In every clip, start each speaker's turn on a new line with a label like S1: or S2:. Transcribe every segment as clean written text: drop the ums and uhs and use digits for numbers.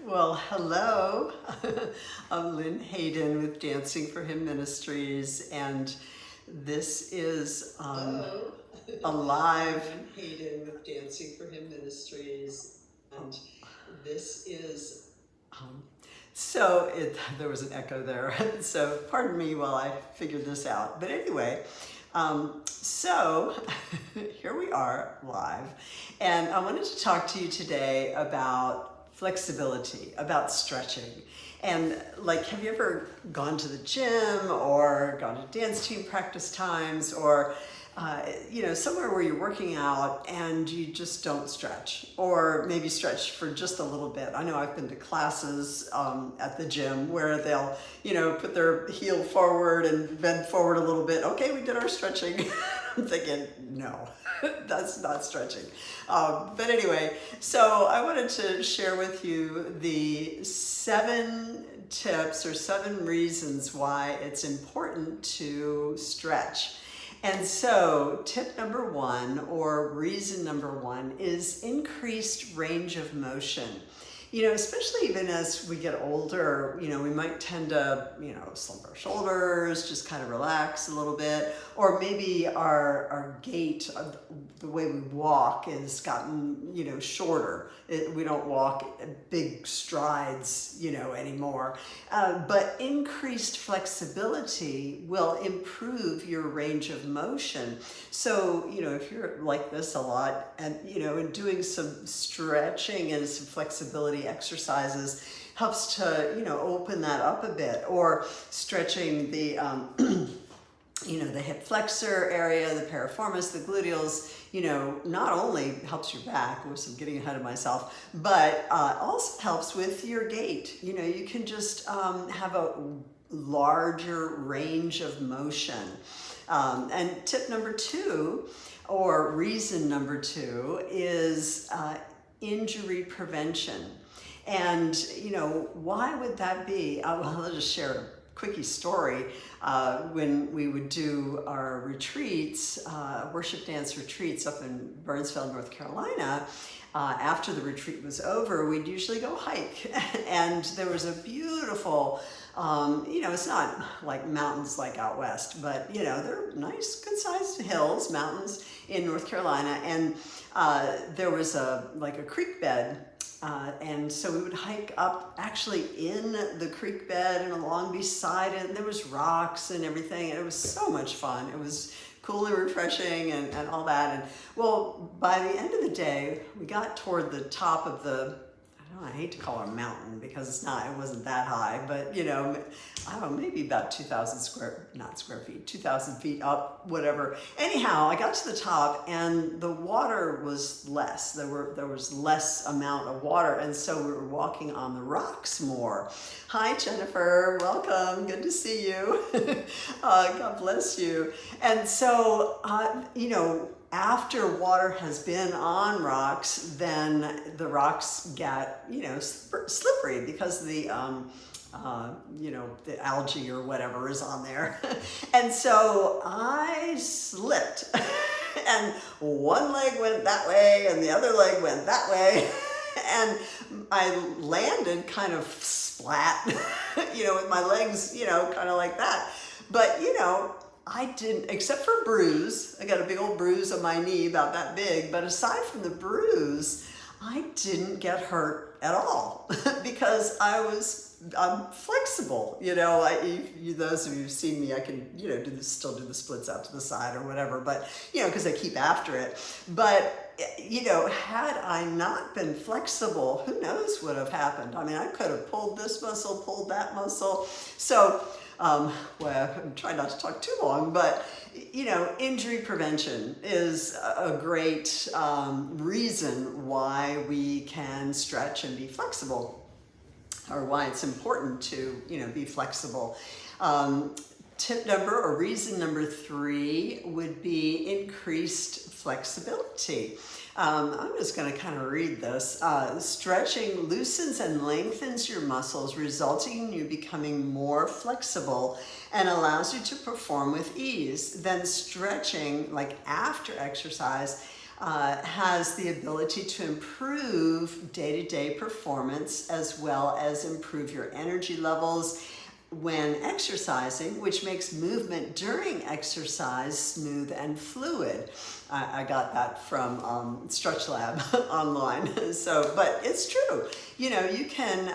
S1: Well, hello. I'm Lynn Hayden with Dancing For Him Ministries, and this is a live. Lynn Hayden with Dancing For Him Ministries, and this is. There was an echo there, so pardon me while I figured this out. But anyway, here we are live, and I wanted to talk to you today about flexibility, about stretching. And like, have you ever gone to the gym or gone to dance team practice times, or somewhere where you're working out and you just don't stretch, or maybe stretch for just a little bit? I know I've been to classes at the gym where they'll, put their heel forward and bend forward a little bit. Okay, we did our stretching. I'm thinking, no, that's not stretching. But anyway, so I wanted to share with you the 7 tips or 7 reasons why it's important to stretch. And so tip number 1, or reason number 1, is increased range of motion. Especially even as we get older, we might tend to, slump our shoulders, just kind of relax a little bit, or maybe our gait, the way we walk has gotten, shorter. We don't walk big strides, anymore. But increased flexibility will improve your range of motion. So, if you're like this a lot and, and doing some stretching and some flexibility exercises helps to, open that up a bit, or stretching the, the hip flexor area, the piriformis, the gluteals, not only helps your back, which I'm getting ahead of myself, but also helps with your gait. You can just have a larger range of motion. And tip number 2, or reason number 2, is injury prevention. And, why would that be? I'll just share a quickie story. When we would do our retreats, worship dance retreats up in Burnsville, North Carolina, after the retreat was over, we'd usually go hike. And there was a beautiful, it's not like mountains like out west, but, they're nice, good-sized hills, mountains in North Carolina. And there was a creek bed. And so we would hike up actually in the creek bed and along beside it, and there was rocks and everything, and it was so much fun. It was cool and refreshing and all that. And well, by the end of the day, we got toward the top of I hate to call it a mountain because it wasn't that high, but I don't know, maybe about 2,000 feet up, whatever. Anyhow, I got to the top and the water was less. There was less amount of water, and so we were walking on the rocks more. Hi, Jennifer, welcome, good to see you. God bless you. And so, after water has been on rocks, then the rocks get, slippery because the algae or whatever is on there. And so I slipped and one leg went that way and the other leg went that way. And I landed kind of splat, with my legs, kind of like that. But, I didn't, except for a bruise. I got a big old bruise on my knee about that big, but aside from the bruise, I didn't get hurt at all because I'm flexible. Those of you who've seen me, I can, still do the splits out to the side or whatever, but, because I keep after it. But, had I not been flexible, who knows what would have happened? I mean, I could have pulled this muscle, pulled that muscle. So, I'm trying not to talk too long, but, injury prevention is a great reason why we can stretch and be flexible, or why it's important to, be flexible. Tip number, or reason number 3, would be increased flexibility. I'm just going to kind of read this. Stretching loosens and lengthens your muscles, resulting in you becoming more flexible and allows you to perform with ease. Then stretching, like after exercise, has the ability to improve day-to-day performance as well as improve your energy levels when exercising, which makes movement during exercise smooth and fluid. I got that from Stretch Lab online. So, but it's true. You know, you can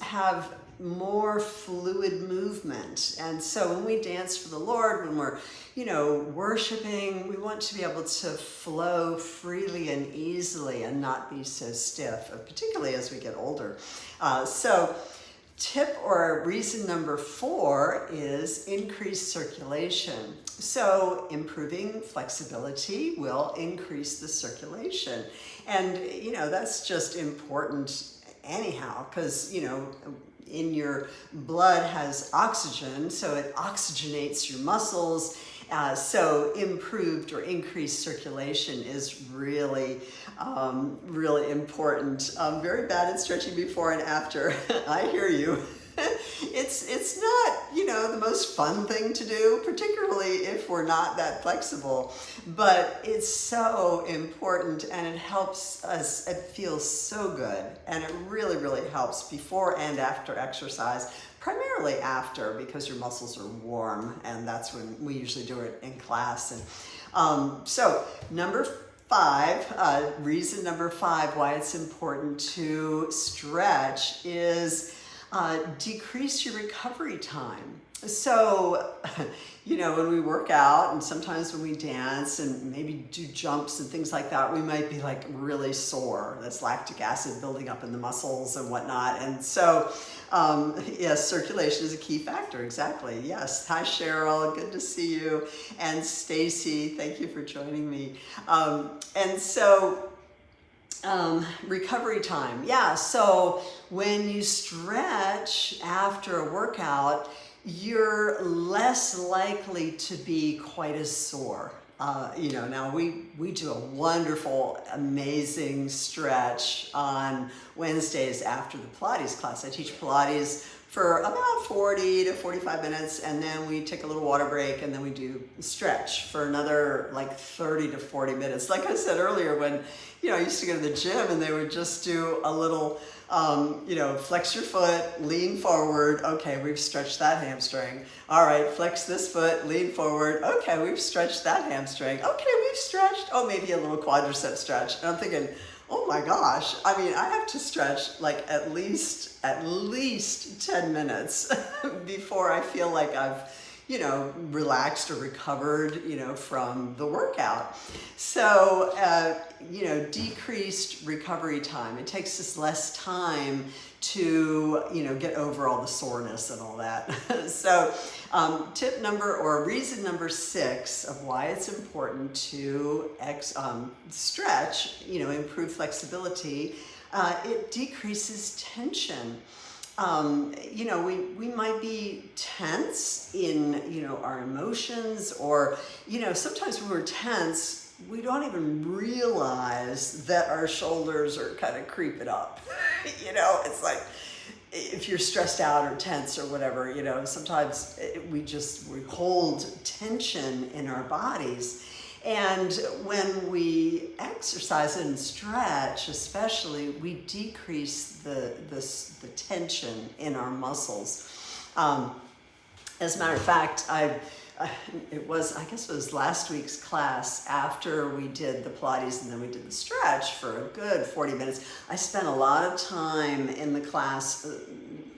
S1: have more fluid movement. And so when we dance for the Lord, when we're, you know, worshiping, we want to be able to flow freely and easily and not be so stiff, particularly as we get older. So tip or reason number 4 is increased circulation. So improving flexibility will increase the circulation. And, you know, that's just important anyhow, because, you know, in your blood has oxygen, so it oxygenates your muscles. So improved or increased circulation is really, really important. I'm very bad at stretching before and after. I hear you. It's not, you know, the most fun thing to do, particularly if we're not that flexible, but it's so important and it helps us. It feels so good, and it really, really helps before and after exercise. Primarily after, because your muscles are warm, and that's when we usually do it in class. And so number 5, reason number 5 why it's important to stretch is decrease your recovery time. So, you know, when we work out and sometimes when we dance and maybe do jumps and things like that, we might be like really sore. That's lactic acid building up in the muscles and whatnot. And so, yes, circulation is a key factor. Exactly. Yes. Hi, Cheryl. Good to see you. And Stacy, thank you for joining me. And so, recovery time. Yeah. So when you stretch after a workout, you're less likely to be quite as sore. You know, now we do a wonderful, amazing stretch on Wednesdays after the Pilates class. I teach Pilates for about 40 to 45 minutes, and then we take a little water break, and then we do stretch for another like 30 to 40 minutes. Like I said earlier, when, you know, I used to go to the gym and they would just do a little, you know, flex your foot, lean forward. Okay, we've stretched that hamstring. All right, flex this foot, lean forward. Okay, we've stretched that hamstring. Okay, we've stretched, oh, maybe a little quadricep stretch. And I'm thinking, oh my gosh, I mean, I have to stretch like at least 10 minutes before I feel like I've, you know, relaxed or recovered, you know, from the workout. So, you know, decreased recovery time. It takes us less time to, you know, get over all the soreness and all that. So, tip number or reason number 6 of why it's important to stretch, you know, improve flexibility, it decreases tension. You know, we might be tense in, you know, our emotions, or, you know, sometimes when we're tense, we don't even realize that our shoulders are kind of creeping up. You know, it's like if you're stressed out or tense or whatever, you know, sometimes we hold tension in our bodies. And when we exercise and stretch, especially, we decrease the tension in our muscles. As a matter of fact, I guess it was last week's class, after we did the Pilates and then we did the stretch for a good 40 minutes. I spent a lot of time in the class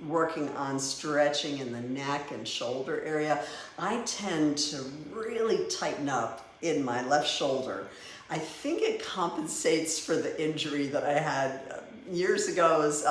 S1: working on stretching in the neck and shoulder area. I tend to really tighten up in my left shoulder. I think it compensates for the injury that I had years ago. I was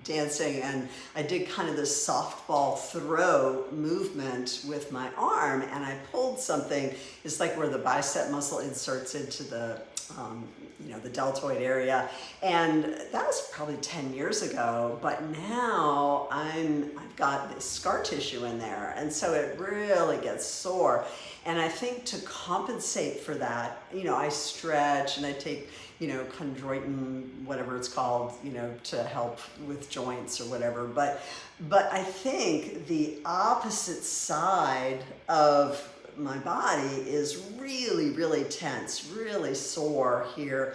S1: dancing, and I did kind of this softball throw movement with my arm, and I pulled something. It's like where the bicep muscle inserts into the you know, the deltoid area, and that was probably 10 years ago. But now I've got this scar tissue in there, and so it really gets sore. And I think to compensate for that, you know, I stretch and I take, you know, chondroitin, whatever it's called, you know, to help with joints or whatever. But I think the opposite side of my body is really, really tense, really sore here.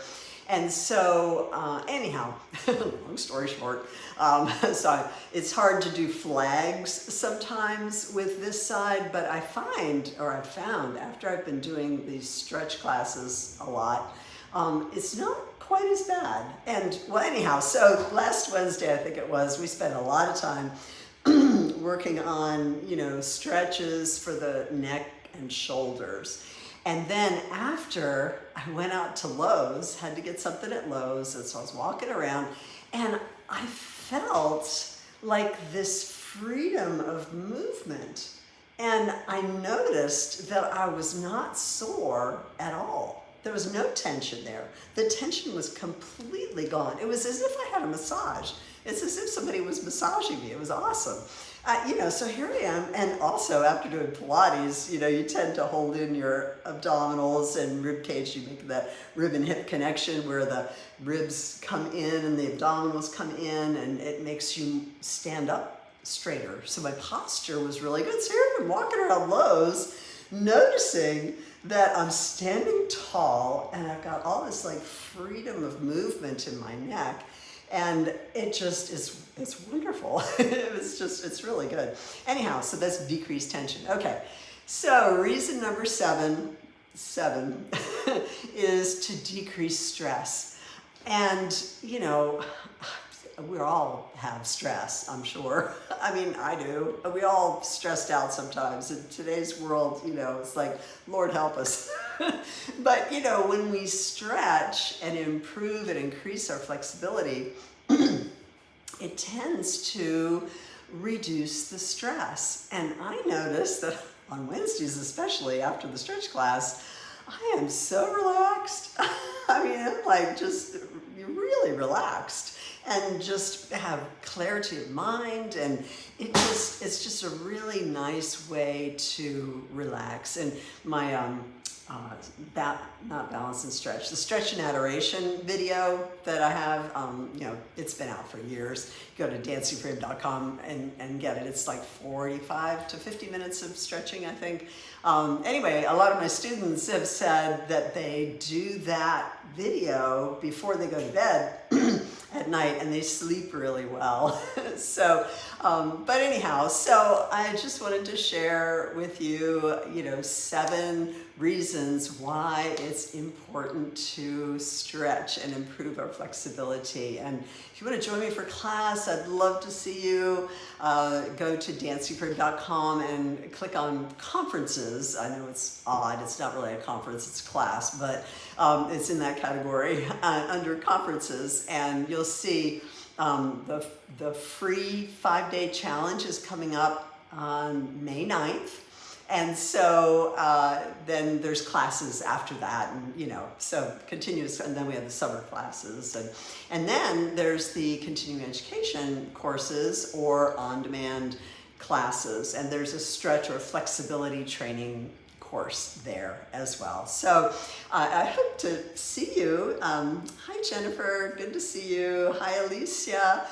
S1: And so anyhow, long story short, so it's hard to do flags sometimes with this side, but I found after I've been doing these stretch classes a lot, it's not quite as bad. And well, anyhow, so last Wednesday, I think it was, we spent a lot of time working on, stretches for the neck and shoulders. And then after, I went out to Lowe's, had to get something at Lowe's, and so I was walking around, and I felt like this freedom of movement. And I noticed that I was not sore at all. There was no tension there. The tension was completely gone. It was as if I had a massage. It's as if somebody was massaging me. It was awesome. So here I am, and also after doing Pilates, you tend to hold in your abdominals and rib cage. You make that rib and hip connection where the ribs come in and the abdominals come in, and it makes you stand up straighter. So my posture was really good. So here I'm walking around Lowe's, noticing that I'm standing tall, and I've got all this like freedom of movement in my neck. And it just is, it's wonderful. It's really good. Anyhow, so that's decreased tension. Okay, so reason number seven is to decrease stress. And, we all have stress, I'm sure. I mean, I do. We all stressed out sometimes. In today's world, it's like, Lord help us. But, when we stretch and improve and increase our flexibility, it tends to reduce the stress. And I noticed that on Wednesdays, especially after the stretch class, I am so relaxed. I mean, I'm like just really relaxed and just have clarity of mind, and it's just a really nice way to relax. And my not balance and stretch, the stretch and adoration video that I have, it's been out for years. Go to dancingforhim.com and get it. It's like 45 to 50 minutes of stretching, I think. Anyway, a lot of my students have said that they do that video before they go to bed at night, and they sleep really well. But anyhow, so I just wanted to share with you, 7 reasons why it's important to stretch and improve our flexibility. And if you want to join me for class, I'd love to see you. Go to dancingforhim.com and click on conferences. I know it's odd, it's not really a conference, it's a class, but it's in that category under conferences, and you'll see the free 5-day challenge is coming up on May 9th. And so then there's classes after that, and so continuous, and then we have the summer classes, and then there's the continuing education courses or on-demand classes, and there's a stretch or flexibility training course there as well. So I hope to see you. Hi Jennifer, good to see you. Hi Alicia,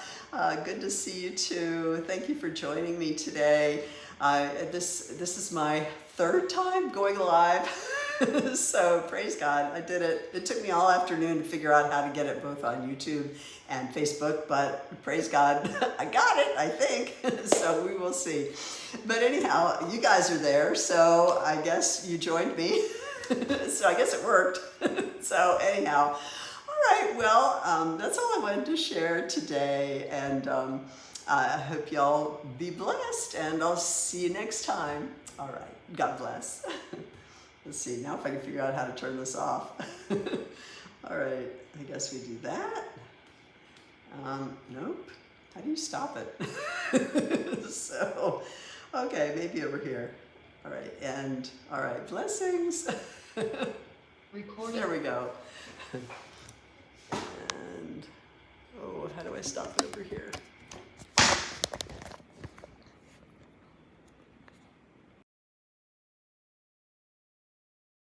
S1: good to see you too. Thank you for joining me today. This is my 3rd time going live, so praise God, I did it. It took me all afternoon to figure out how to get it both on YouTube and Facebook, but praise God, I got it, I think, so we will see. But anyhow, you guys are there, so I guess you joined me, so I guess it worked. So anyhow, all right, well, that's all I wanted to share today, and I hope y'all be blessed, and I'll see you next time. All right, God bless. Let's see, now if I can figure out how to turn this off. All right, I guess we do that. Nope, how do you stop it? So, okay, maybe over here. All right, and all right, blessings.
S2: Recording.
S1: There we go. And, oh, how do I stop it over here?